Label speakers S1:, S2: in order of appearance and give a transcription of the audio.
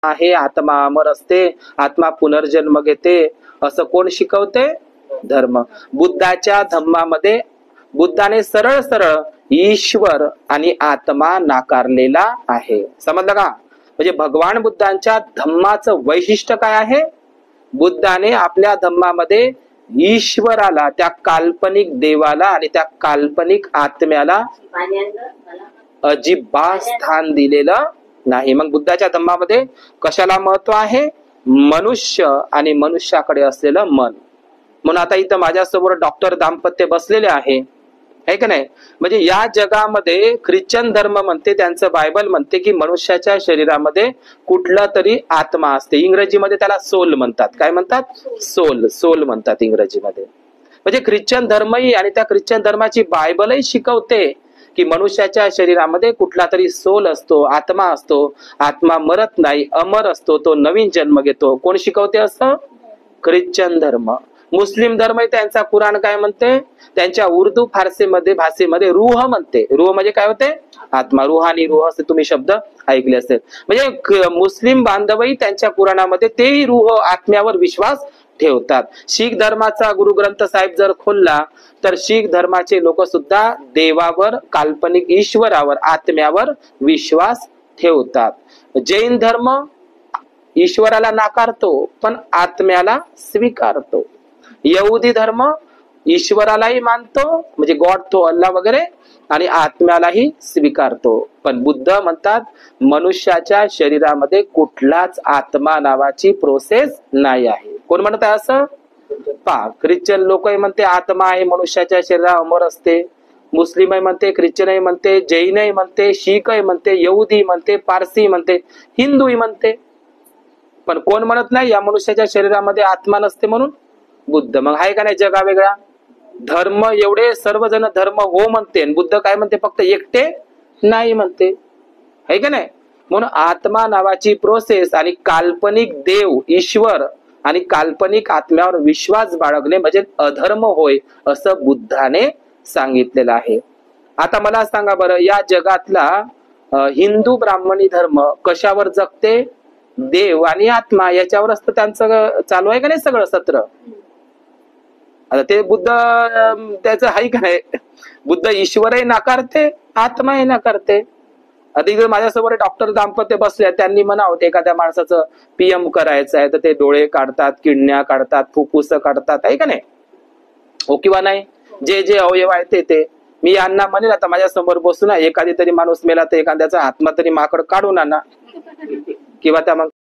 S1: आहे, आत्मा अमर असते, आत्मा पुनर्जन्म घेते, असं कोण शिकवते? धर्म. बुद्धाच्या धम्मामध्ये बुद्धाने सरळ सरळ ईश्वर आणि आत्मा नाकारलेला आहे. समजलं का? म्हणजे भगवान बुद्धांच्या धम्माचं वैशिष्ट्य काय आहे? बुद्धाने आपल्या धम्मामध्ये ईश्वराला, त्या काल्पनिक देवाला आणि त्या काल्पनिक आत्म्याला अजिबात स्थान दिलेलं नाही. मग बुद्धाच्या धम्मामध्ये कशाला महत्व आहे? मनुष्य आणि मनुष्याकडे असलेलं मन. म्हणून आता इथं माझ्यासमोर डॉक्टर दाम्पत्य बसलेले आहे का नाही? म्हणजे या जगामध्ये ख्रिश्चन धर्म म्हणते, त्यांचं बायबल म्हणते की मनुष्याच्या शरीरामध्ये कुठला तरी आत्मा असते. इंग्रजीमध्ये त्याला सोल म्हणतात. काय म्हणतात? सोल. सोल म्हणतात इंग्रजीमध्ये. म्हणजे ख्रिश्चन धर्मही आणि त्या ख्रिश्चन धर्माची बायबलही शिकवते की मनुष्याच्या शरीरामध्ये कुठला तरी सोल असतो, आत्मा असतो. आत्मा मरत नाही, अमर असतो, तो नवीन जन्म घेतो. कोण शिकवते असं? ख्रिश्चन धर्म. मुस्लिम धर्म त्यांचा कुराण काय म्हणते? त्यांच्या उर्दू फारसीमध्ये भाषेमध्ये रूह म्हणते. रूह म्हणजे काय होते? आत्मा. रूहानी रूह असे तुम्ही शब्द ऐकले असेल. म्हणजे मुस्लिम बांधवही त्यांच्या कुराणामध्ये तेही रूह, आत्म्यावर विश्वास ठेवतात. शीख धर्माचा गुरुग्रंथ साहेब जर खोलला तर शीख धर्माचे लोक सुद्धा देवावर, काल्पनिक ईश्वरावर, आत्म्यावर विश्वास ठेवतात. जैन धर्म ईश्वराला नाकारतो पण आत्म्याला स्वीकारतो. यहुदी धर्म ईश्वरालाही मानतो, म्हणजे गॉड, तो अल्लाह वगैरे, आणि आत्म्यालाही स्वीकारतो. पण बुद्ध म्हणतात मनुष्याच्या शरीरामध्ये कुठलाच आत्मा नावाची प्रोसेस नाही आहे. कोण म्हणत आहे असं? ख्रिश्चन लोकही म्हणते आत्मा आहे, मनुष्याच्या शरीरावर अमर असते. मुस्लिमही म्हणते, ख्रिश्चनही म्हणते, जैनही म्हणते, शीखही म्हणते, यहुदी म्हणते, पारसी म्हणते, हिंदूही म्हणते. पण कोण म्हणत नाही या मनुष्याच्या शरीरामध्ये आत्मा नसते म्हणून? बुद्ध. मग आहे का नाही जगा वेगळा? धर्म एवढे सर्वजण धर्म हो म्हणते, बुद्ध काय म्हणते? फक्त एकटे नाही म्हणते. आहे का नाही? म्हणून आत्मा नावाची प्रोसेस आणि काल्पनिक देव, ईश्वर आणि काल्पनिक आत्म्यावर विश्वास बाळगणे म्हणजे अधर्म होय, असं बुद्धाने सांगितलेलं आहे. आता मला सांगा बरं, या जगातला हिंदू ब्राह्मणी धर्म कशावर जगते? देव आणि आत्मा याच्यावर असतं त्यांचं चालू आहे का नाही सगळं सत्र? आता ते बुद्ध त्याचं आहे का नाही? बुद्ध ईश्वरही नाकारते, आत्माही नाकारते. आता इकडे माझ्यासमोर डॉक्टर दाम्पत्य बसले, त्यांनी म्हणावं एखाद्या माणसाचं पीएम करायचं आहे तर ते डोळे काढतात, किडण्या काढतात, फुफ्फुस काढतात, आहे का नाही? हो किंवा नाही? जे जे अवयव आहे ते मी यांना म्हणेल आता माझ्या समोर बसू ना, एखादी तरी माणूस मेला तर एखाद्याचा आत्मा तरी माकड काढून आणा, किंवा त्या मग